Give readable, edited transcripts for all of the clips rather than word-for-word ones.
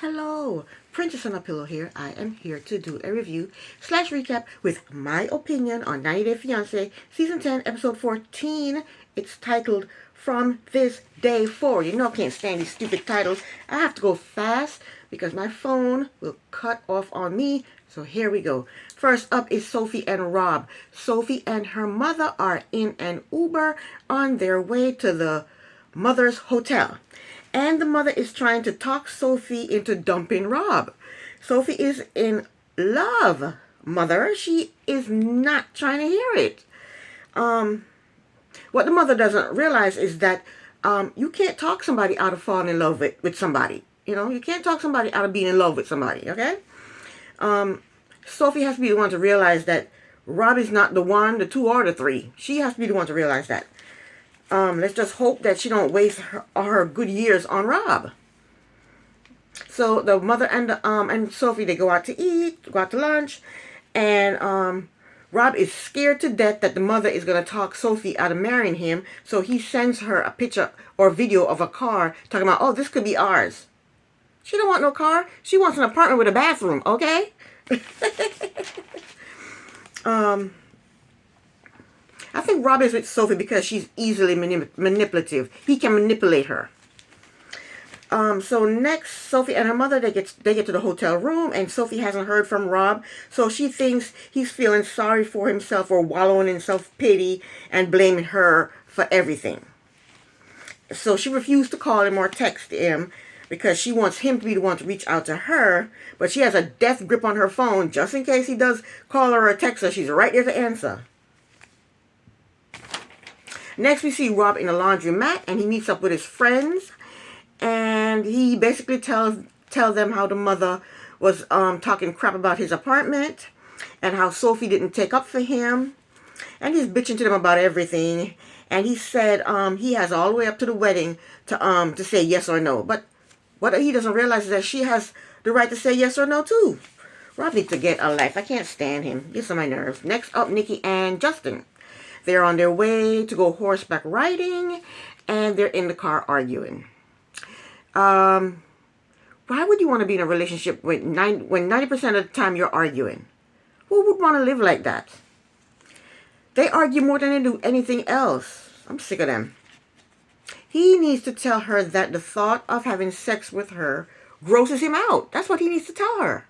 Hello, Princess on a Pillow here. I am here to do a review slash recap with my opinion on 90 Day Fiance Season 10, Episode 14. It's titled From This Day Forward. You know I can't stand these stupid titles. I have to go fast because my phone will cut off on me. So here we go. First up is Sophie and Rob. Sophie and her mother are in an Uber on their way to the mother's hotel. And the mother is trying to talk Sophie into dumping Rob. Sophie is in love, mother. She is not trying to hear it. What the mother doesn't realize is that you can't talk somebody out of falling in love with somebody. You know, you can't talk somebody out of being in love with somebody, okay? Sophie has to be the one to realize that Rob is not the one, the two, or the three. She has to be the one to realize that. Let's just hope that she don't waste her good years on Rob. So the mother and Sophie, they go out to eat, go out to lunch, and Rob is scared to death that the mother is going to talk Sophie out of marrying him. So he sends her a picture or video of a car talking about, oh, this could be ours. She don't want no car. She wants an apartment with a bathroom, okay? I think Rob is with Sophie because she's easily manipulative. He can manipulate her. So next, Sophie and her mother, they get to the hotel room, and Sophie hasn't heard from Rob, so she thinks he's feeling sorry for himself or wallowing in self-pity and blaming her for everything. So she refused to call him or text him because she wants him to be the one to reach out to her, but she has a death grip on her phone just in case he does call her or text her. She's right there to answer. Next, we see Rob in a laundromat, and he meets up with his friends, and he basically tell them how the mother was talking crap about his apartment, and how Sophie didn't take up for him, and he's bitching to them about everything. And he said he has all the way up to the wedding to say yes or no, but what he doesn't realize is that she has the right to say yes or no too. Rob needs to get a life. I can't stand him. Gets on my nerves. Next up, Nikki and Justin. They're on their way to go horseback riding, and they're in the car arguing. Why would you want to be in a relationship when 90% of the time you're arguing? Who would want to live like that? They argue more than they do anything else. I'm sick of them. He needs to tell her that the thought of having sex with her grosses him out. That's what he needs to tell her.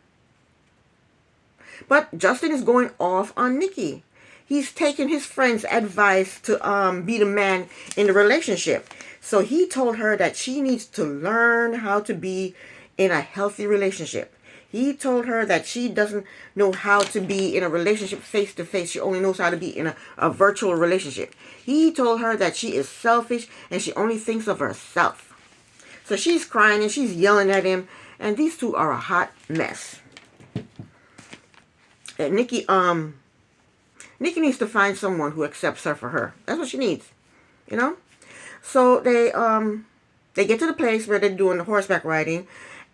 But Justin is going off on Nikki. He's taking his friend's advice to be the man in the relationship. So he told her that she needs to learn how to be in a healthy relationship. He told her that she doesn't know how to be in a relationship face to face. She only knows how to be in a virtual relationship. He told her that she is selfish and she only thinks of herself. So she's crying and she's yelling at him, and these two are a hot mess. And Nikki needs to find someone who accepts her for her. That's what she needs, you know? So they get to the place where they're doing the horseback riding,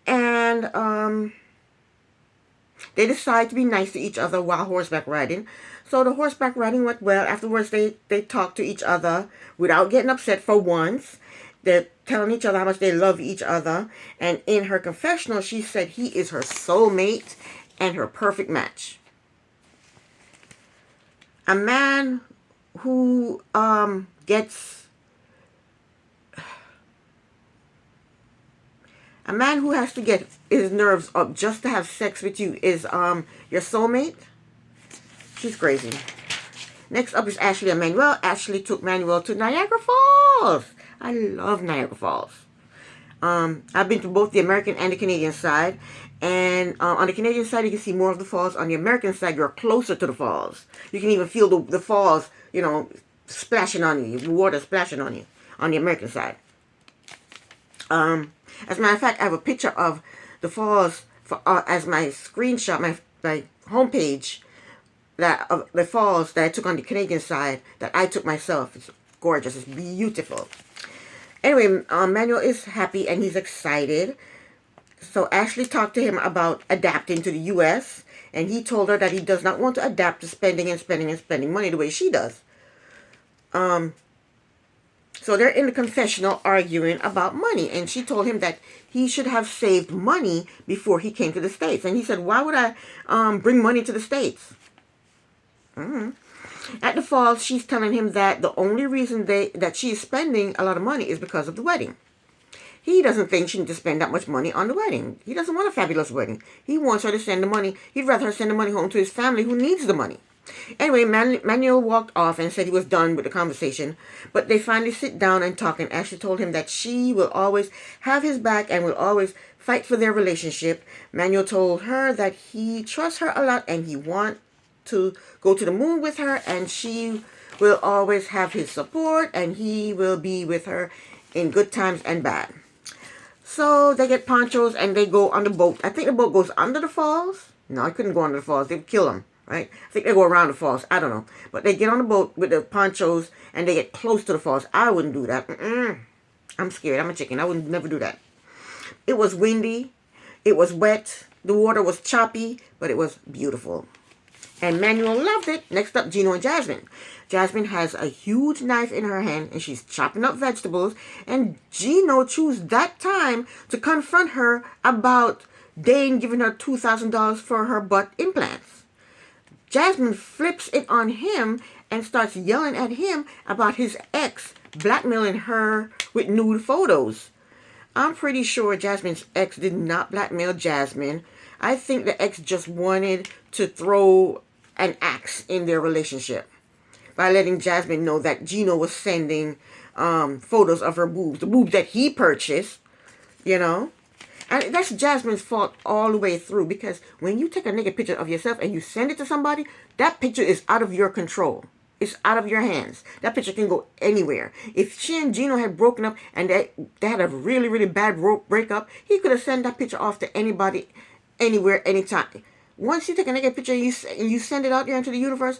and they decide to be nice to each other while horseback riding. So the horseback riding went well. Afterwards, they talk to each other without getting upset for once. They're telling each other how much they love each other. And in her confessional, she said he is her soulmate and her perfect match. A man who has to get his nerves up just to have sex with you is your soulmate. She's crazy. Next up is Ashley and Manuel. Ashley took Manuel to Niagara Falls. I love Niagara Falls. I've been to both the American and the Canadian side. And on the Canadian side, you can see more of the falls. On the American side, you're closer to the falls. You can even feel the falls, you know, splashing on you. The water splashing on you on the American side. As a matter of fact, I have a picture of the falls as my screenshot, my homepage, of the falls that I took on the Canadian side that I took myself. It's gorgeous. It's beautiful. Anyway, Manuel is happy and he's excited. So Ashley talked to him about adapting to the U.S. and he told her that he does not want to adapt to spending money the way she does. So So they're in the confessional arguing about money. And she told him that he should have saved money before he came to the States. And he said, why would I bring money to the States? At the falls, she's telling him that the only reason that she is spending a lot of money is because of the wedding. He doesn't think she needs to spend that much money on the wedding. He doesn't want a fabulous wedding. He wants her to send the money. He'd rather her send the money home to his family who needs the money. Anyway, Manuel walked off and said he was done with the conversation. But they finally sit down and talk, and Ashley told him that she will always have his back and will always fight for their relationship. Manuel told her that he trusts her a lot and he wants to go to the moon with her, and she will always have his support, and he will be with her in good times and bad. So they get ponchos and they go on the boat. I think the boat goes under the falls. No, I couldn't go under the falls. They'd kill them, right? I think they go around the falls. I don't know. But they get on the boat with the ponchos and they get close to the falls. I wouldn't do that. I'm scared. I'm a chicken. I would never do that. It was windy. It was wet. The water was choppy, but it was beautiful. And Manuel loved it. Next up, Gino and Jasmine. Jasmine has a huge knife in her hand and she's chopping up vegetables. And Gino chose that time to confront her about Dane giving her $2,000 for her butt implants. Jasmine flips it on him and starts yelling at him about his ex blackmailing her with nude photos. I'm pretty sure Jasmine's ex did not blackmail Jasmine. I think the ex just wanted to throw an axe in their relationship by letting Jasmine know that Gino was sending photos of her boobs, the boobs that he purchased, you know. And that's Jasmine's fault all the way through, because when you take a naked picture of yourself and you send it to somebody, that picture is out of your control. It's out of your hands. That picture can go anywhere. If she and Gino had broken up and they had a really, really bad breakup, he could have sent that picture off to anybody, anywhere, anytime. Once you take a naked picture and you send it out there into the universe,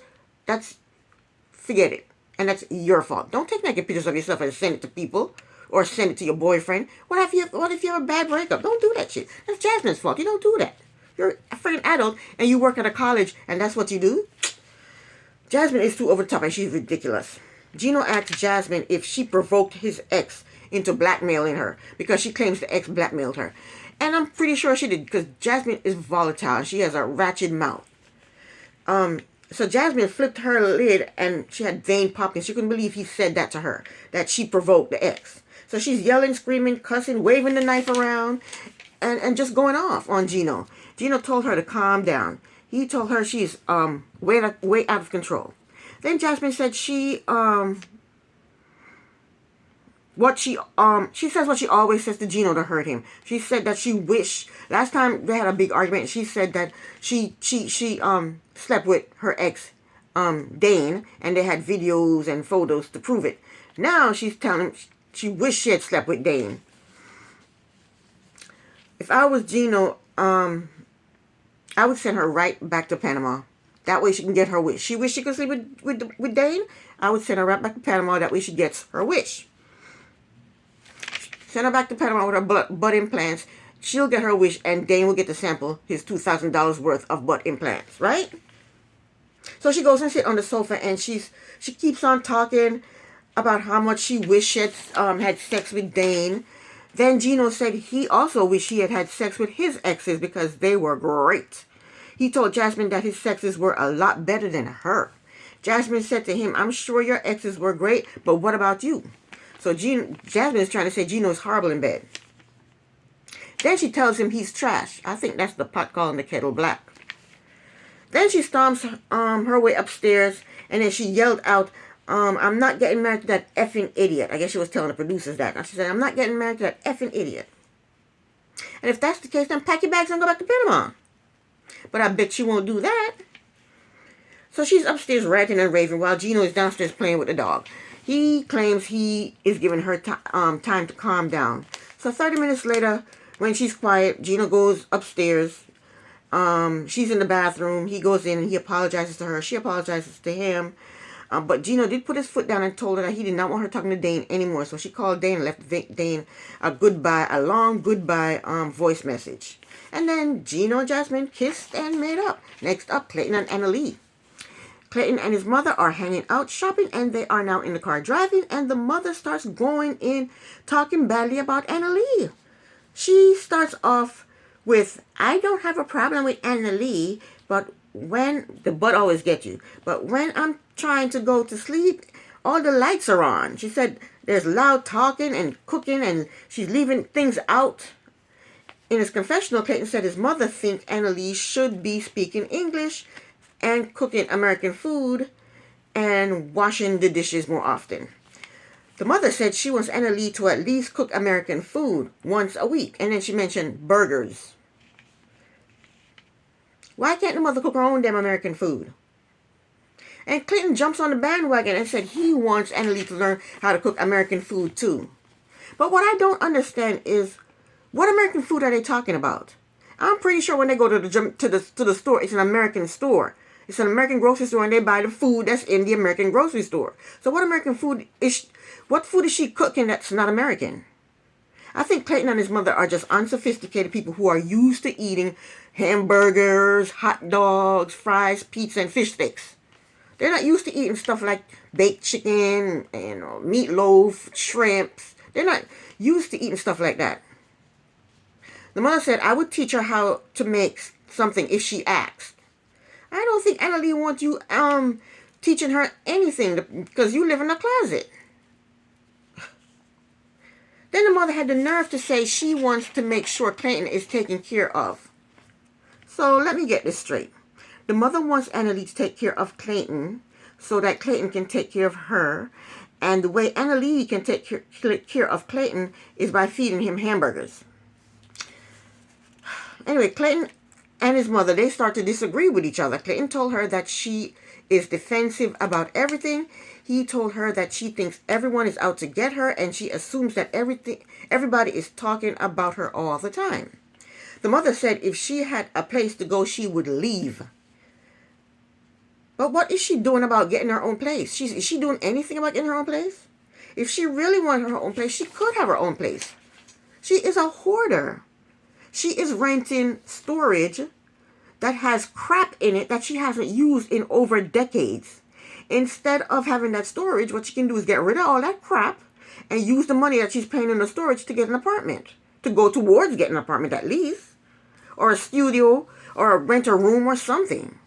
forget it. And that's your fault. Don't take naked pictures of yourself and send it to people or send it to your boyfriend. What if you have a bad breakup? Don't do that shit. That's Jasmine's fault. You don't do that. You're a freaking adult and you work at a college and that's what you do. Jasmine is too over the top and she's ridiculous. Gino asked Jasmine if she provoked his ex into blackmailing her because she claims the ex blackmailed her. And I'm pretty sure she did, because Jasmine is volatile. She has a ratchet mouth. So Jasmine flipped her lid and she had vein popping. She couldn't believe he said that to her, that she provoked the ex. So she's yelling, screaming, cussing, waving the knife around, and just going off on Gino. Gino told her to calm down. He told her she's way out of control. Then Jasmine said she says what she always says to Gino to hurt him. She said that she wished, last time they had a big argument, she said that she slept with her ex Dane, and they had videos and photos to prove it. Now she's telling him she wished she had slept with Dane. If I was Gino, I would send her right back to Panama. That way she can get her wish. She wished she could sleep with Dane. I would send her right back to Panama. That way she gets her wish. Send her back to Panama with her butt implants. She'll get her wish, and Dane will get to sample his $2,000 worth of butt implants, right? So she goes and sits on the sofa, and she keeps on talking about how much she wished she had sex with Dane. Then Gino said he also wished he had sex with his exes because they were great. He told Jasmine that his sexes were a lot better than her. Jasmine said to him, I'm sure your exes were great, but what about you? So Jasmine is trying to say Gino is horrible in bed. Then she tells him he's trash. I think that's the pot calling the kettle black. Then she storms her way upstairs, and then she yelled out, I'm not getting married to that effing idiot. I guess she was telling the producers that. And she said, I'm not getting married to that effing idiot. And if that's the case, then pack your bags and go back to Panama. But I bet she won't do that. So she's upstairs ranting and raving while Gino is downstairs playing with the dog. He claims he is giving her time to calm down. So 30 minutes later, when she's quiet, Gino goes upstairs. She's in the bathroom. He goes in and he apologizes to her. She apologizes to him. But Gino did put his foot down and told her that he did not want her talking to Dane anymore. So she called Dane and left Dane a long goodbye voice message. And then Gino and Jasmine kissed and made up. Next up, Clayton and Annalie. Clayton and his mother are hanging out shopping, and they are now in the car driving, and the mother starts going in talking badly about Anna Lee. She starts off with, I don't have a problem with Anna Lee, but when the butt always gets you, but when I'm trying to go to sleep, all the lights are on. She said there's loud talking and cooking, and she's leaving things out. In his confessional, Clayton said his mother thinks Anna Lee should be speaking English and cooking American food and washing the dishes more often. The mother said she wants Anna Lee to at least cook American food once a week. And then she mentioned burgers. Why can't the mother cook her own damn American food? And Clayton jumps on the bandwagon and said he wants Anna Lee to learn how to cook American food too. But what I don't understand is, what American food are they talking about? I'm pretty sure when they go to the store, it's an American store. It's an American grocery store, and they buy the food that's in the American grocery store. So what food is she cooking that's not American? I think Clayton and his mother are just unsophisticated people who are used to eating hamburgers, hot dogs, fries, pizza, and fish sticks. They're not used to eating stuff like baked chicken and meatloaf, shrimps. They're not used to eating stuff like that. The mother said, I would teach her how to make something if she asked. I don't think Anna Lee wants you teaching her anything because you live in a closet. Then the mother had the nerve to say she wants to make sure Clayton is taken care of. So let me get this straight. The mother wants Anna Lee to take care of Clayton so that Clayton can take care of her. And the way Anna Lee can take care of Clayton is by feeding him hamburgers. Anyway, Clayton and his mother, they start to disagree with each other. Clayton told her that she is defensive about everything. He told her that she thinks everyone is out to get her, and she assumes that everybody is talking about her all the time. The mother said if she had a place to go, she would leave. But what is she doing about getting her own place? Is she doing anything about getting her own place? If she really wanted her own place, she could have her own place. She is a hoarder. She is renting storage that has crap in it that she hasn't used in over decades. Instead of having that storage, what she can do is get rid of all that crap and use the money that she's paying in the storage to get an apartment. To go towards getting an apartment at least. Or a studio, or rent a room or something.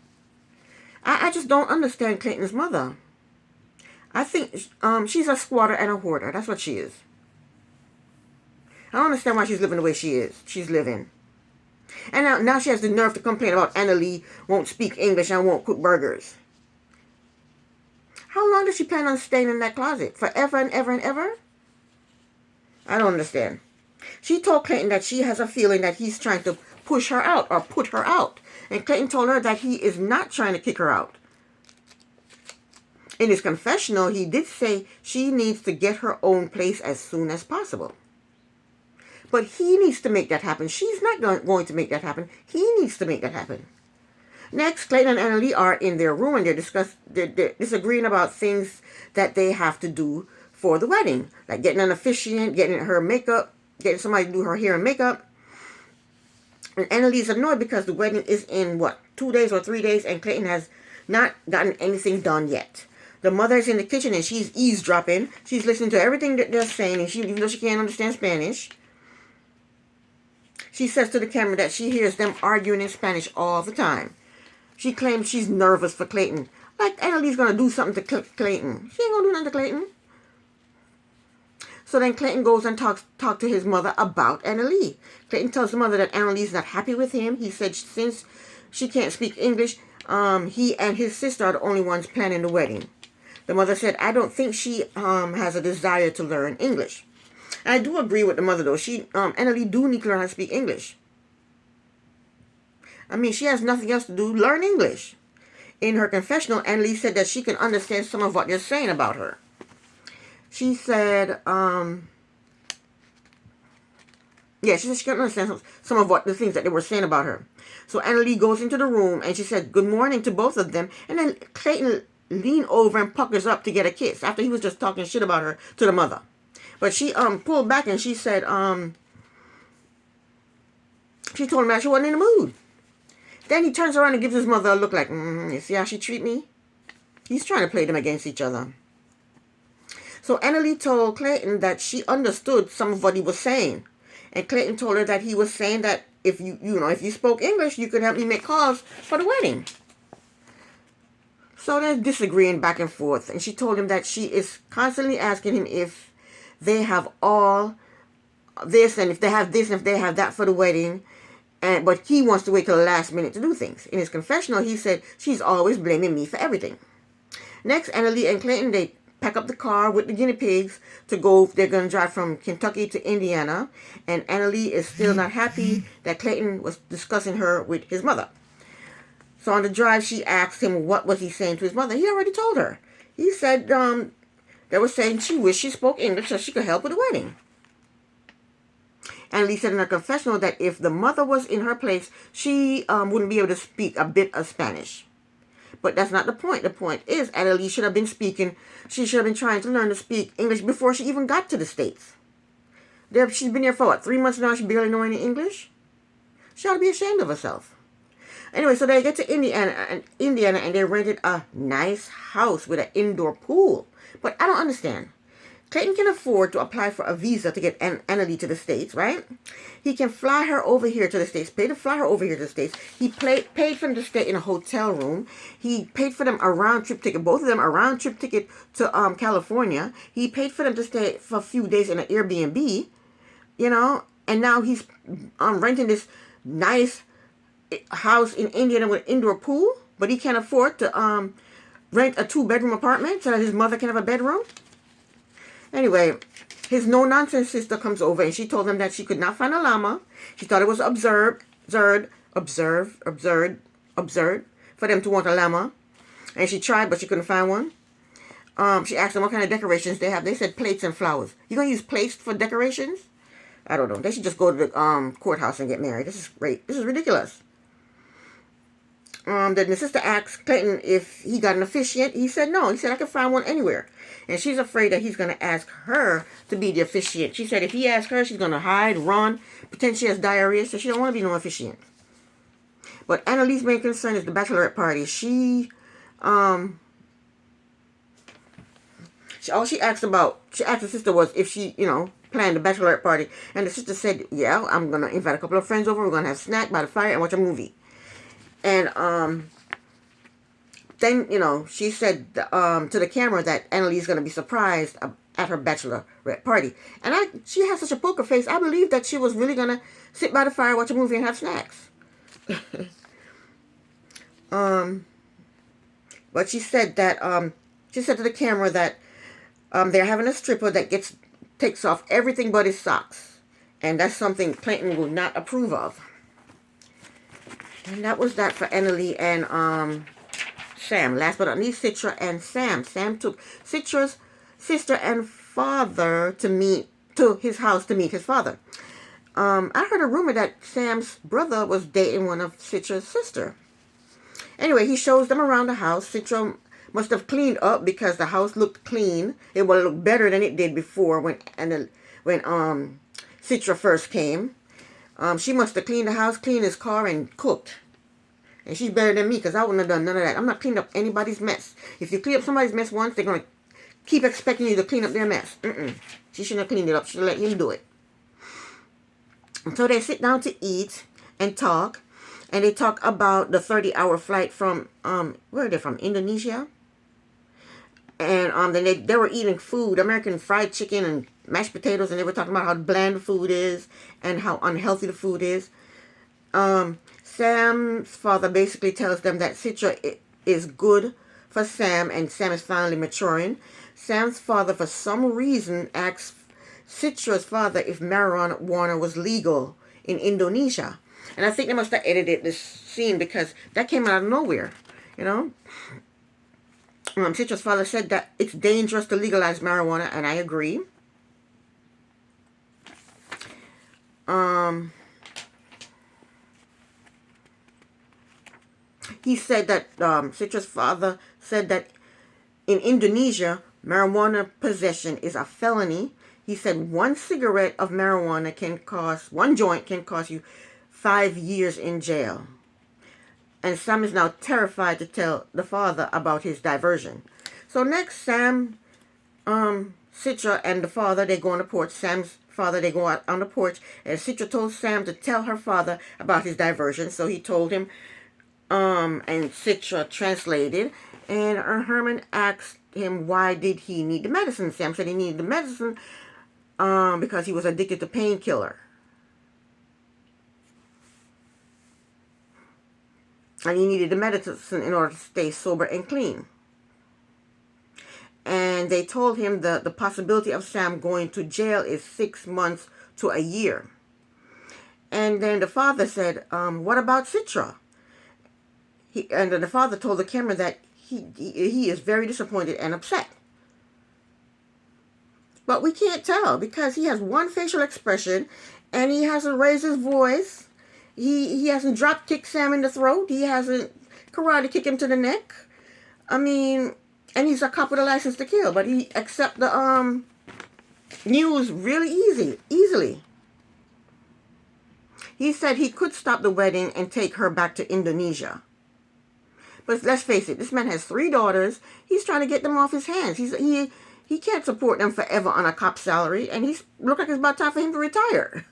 I just don't understand Clayton's mother. I think she's a squatter and a hoarder. That's what she is. I don't understand why she's living the way she is. She's living. And now she has the nerve to complain about Anna Lee won't speak English and won't cook burgers. How long does she plan on staying in that closet? Forever and ever and ever? I don't understand. She told Clayton that she has a feeling that he's trying to push her out or put her out. And Clayton told her that he is not trying to kick her out. In his confessional, he did say she needs to get her own place as soon as possible. But he needs to make that happen. She's not going to make that happen. He needs to make that happen. Next, Clayton and Anna Lee are in their room and they're disagreeing about things that they have to do for the wedding. Like getting an officiant, getting her makeup, getting somebody to do her hair and makeup. And Anna Lee's annoyed because the wedding is in, 2 days or 3 days, and Clayton has not gotten anything done yet. The mother is in the kitchen and she's eavesdropping. She's listening to everything that they're saying, and even though she can't understand Spanish, she says to the camera that she hears them arguing in Spanish all the time. She claims she's nervous for Clayton. Like Anna Lee's going to do something to Clayton. She ain't going to do nothing to Clayton. So then Clayton goes and talk to his mother about Anna Lee. Clayton tells the mother that Anna Lee's not happy with him. He said since she can't speak English, he and his sister are the only ones planning the wedding. The mother said, I don't think she has a desire to learn English. And I do agree with the mother, though. Anna Lee do need to learn how to speak English. I mean, she has nothing else to do. Learn English. In her confessional, Anna Lee said that she can understand some of what they're saying about her. She said, she said she can understand some of the things that they were saying about her. So Anna Lee goes into the room and she said good morning to both of them. And then Clayton leaned over and puckers up to get a kiss after he was just talking shit about her to the mother. But she pulled back and she said, she told him that she wasn't in the mood. Then he turns around and gives his mother a look like, you see how she treat me? He's trying to play them against each other. So Annalie told Clayton that she understood some of what he was saying. And Clayton told her that he was saying that if if you spoke English, you could help me make calls for the wedding. So they're disagreeing back and forth. And she told him that she is constantly asking him if they have all this and if they have this and if they have that for the wedding. But he wants to wait till the last minute to do things. In his confessional, he said, she's always blaming me for everything. Next, Annalie and Clayton, they pack up the car with the guinea pigs to go. They're going to drive from Kentucky to Indiana. And Annalie is still not happy that Clayton was discussing her with his mother. So on the drive, she asked him what was he saying to his mother. He already told her. He said they were saying she wished she spoke English so she could help with the wedding. Annalie said in her confessional that if the mother was in her place, she wouldn't be able to speak a bit of Spanish. But that's not the point. The point is Annalie should have been speaking. She should have been trying to learn to speak English before she even got to the States. She's been here for what, 3 months now? She barely know any English? She ought to be ashamed of herself. Anyway, so they get to Indiana and they rented a nice house with an indoor pool. But I don't understand. Clayton can afford to apply for a visa to get Annalie to the States, right? He can fly her over here to the States, pay to fly her over here to the States. He paid for them to stay in a hotel room. He paid for them a round-trip ticket, both of them a round-trip ticket to California. He paid for them to stay for a few days in an Airbnb, and now he's renting this nice house in Indiana with an indoor pool, but he can't afford to rent a 2-bedroom apartment so that his mother can have a bedroom. Anyway, his no-nonsense sister comes over and she told him that she could not find a llama. She thought it was absurd for them to want a llama. And she tried, but she couldn't find one. She asked them what kind of decorations they have. They said plates and flowers. You gonna use plates for decorations? I don't know. They should just go to the courthouse and get married. This is great. This is ridiculous. Then the sister asked Clayton if he got an officiant. He said no. He said I can find one anywhere. And she's afraid that he's going to ask her to be the officiant. She said if he asks her, she's going to hide, run, pretend she has diarrhea, so she don't want to be no officiant. But Annalie's main concern is the bachelorette party. All she asked the sister was if she, planned the bachelorette party. And the sister said, yeah, I'm going to invite a couple of friends over. We're going to have a snack by the fire and watch a movie. And then, she said to the camera that Annalie's going to be surprised at her bachelorette party. And she has such a poker face. I believe that she was really going to sit by the fire, watch a movie, and have snacks. But she said that, she said to the camera that they're having a stripper that takes off everything but his socks. And that's something Clayton will not approve of. And that was that for Annalie and Sam. Last but not least, Citra and Sam. Sam took Citra's sister and father to his house to meet his father. I heard a rumor that Sam's brother was dating one of Citra's sister. Anyway, he shows them around the house. Citra must have cleaned up because the house looked clean. It would look better than it did before when Citra first came. She must have cleaned the house, cleaned his car, and cooked. And she's better than me because I wouldn't have done none of that. I'm not cleaning up anybody's mess. If you clean up somebody's mess once, they're going to keep expecting you to clean up their mess. She shouldn't have cleaned it up. She should have let him do it. And so they sit down to eat and talk. And they talk about the 30-hour flight from, where are they from? Indonesia? And then they were eating food, American fried chicken and mashed potatoes, and they were talking about how bland the food is and how unhealthy the food is. Sam's father basically tells them that Citra is good for Sam, and Sam is finally maturing. Sam's father, for some reason, asked Citra's father if marijuana was legal in Indonesia. And I think they must have edited this scene because that came out of nowhere, Citra's father said that it's dangerous to legalize marijuana, and I agree. He said that Citra's father said that in Indonesia, marijuana possession is a felony. He said one cigarette of marijuana one joint can cost you 5 years in jail. And Sam is now terrified to tell the father about his diversion. So next, Sam, Citra and the father, they go on the porch. Sam's father, they go out on the porch, and Citra told Sam to tell her father about his diversion. So he told him, and Citra translated, and Herman asked him why did he need the medicine. Sam said he needed the medicine because he was addicted to painkiller. And he needed the medicine in order to stay sober and clean. And they told him the possibility of Sam going to jail is 6 months to a year. And then the father said, what about Citra? And then the father told the camera that he is very disappointed and upset. But we can't tell because he has one facial expression and he hasn't raised his voice. He hasn't drop kicked Sam in the throat. He hasn't karate kicked him to the neck. I mean, and he's a cop with a license to kill, but he accepts the news really easily. He said he could stop the wedding and take her back to Indonesia. But let's face it, this man has 3 daughters. He's trying to get them off his hands. He can't support them forever on a cop salary, and he's look like it's about time for him to retire.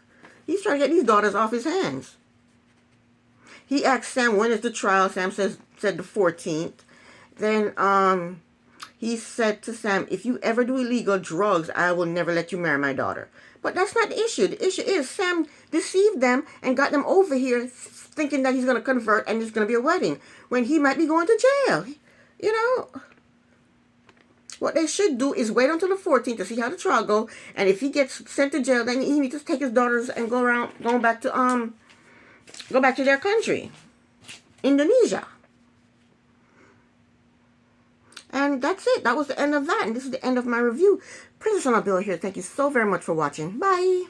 He's trying to get these daughters off his hands. He asked Sam, when is the trial? Sam said the 14th. Then he said to Sam, if you ever do illegal drugs, I will never let you marry my daughter. But that's not the issue. The issue is Sam deceived them and got them over here thinking that he's going to convert and there's going to be a wedding when he might be going to jail. You know, what they should do is wait until the 14th to see how the trial goes. And if he gets sent to jail, then he needs to take his daughters and go back to their country, Indonesia. And that's it. That was the end of that. And this is the end of my review. Princess on my bill here. Thank you so very much for watching. Bye.